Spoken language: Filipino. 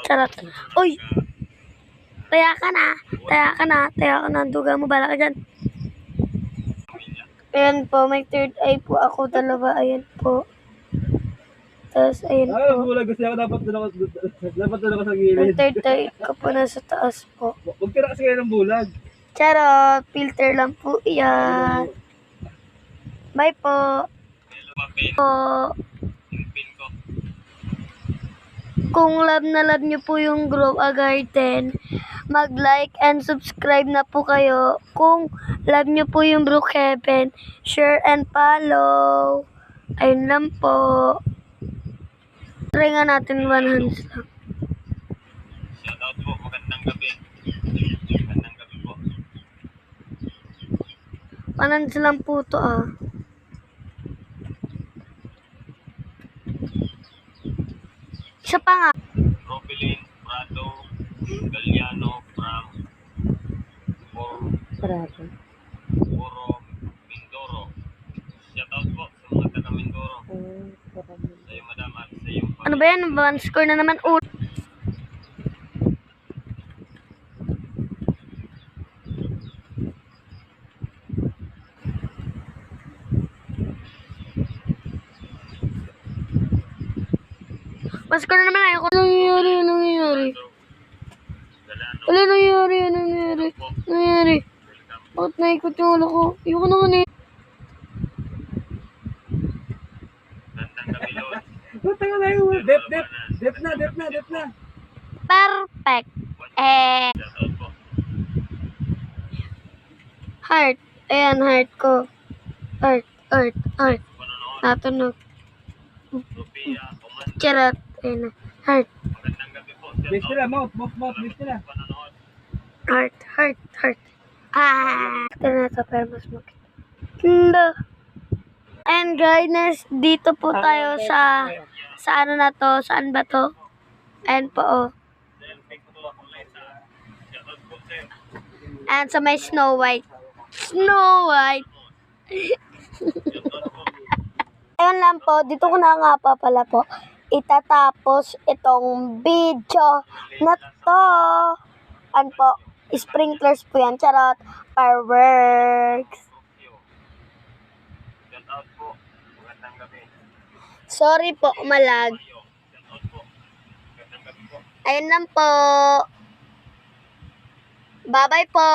Charot. Uy! Taya ka na. Duga mo, bala ka dyan. Ayan po, may third eye po ako, dalawa. Ayan po. Tapos, ayan po. Bulag kasi ako dapat doon ako sa gilid. Yung third eye ko po nasa taas po. Huwag tira kasi kayo ng bulag. Charot! Filter lang po yan. Bye po. Kung love na love nyo po yung Grow a Garden, mag-like and subscribe na po kayo. Kung love nyo po yung Brookhaven, share and follow. Ayun lang po. Try nga natin 1 hands lang. Shoutout po, magandang gabi. Magandang gabi po. 1 hands lang po to Isa pa nga. Propylene, Prado, Galliano, from Puro, Mindoro. Shoutout po sa mga taga Mindoro. Sa iyo, madam, at sa iyo. Ano ba yan? 1 score na naman. Mas score na naman. Ayoko. Anong nangyayari? Bakit naikot yung ulo ko? Ayoko naman eh. Gandang gabi, Lord. Tayo na yun. Dep na. Perfect. Shoutout po. Heart. Ayan, heart ko. Heart. Panonood, Natunog. Sophia, Commander. Charot. Ayan na. Heart. Magandang gabi po. Bis nila, mouth, bis nila. Panonood. Heart. Ito na to, pero mas makita. Hindi. And guys, dito po tayo sa ano na to, saan ba to? Ayan po, And sa may Snow White. Ayan lang po, dito ko na nga pa pala po itatapos itong video na to. Ano po, sprinklers po yan, charot, fireworks. Shoutout po. Magandang gabi. Sorry po, umalag. Shoutout po. Magandang gabi po. Ayun lang po. Bye-bye po.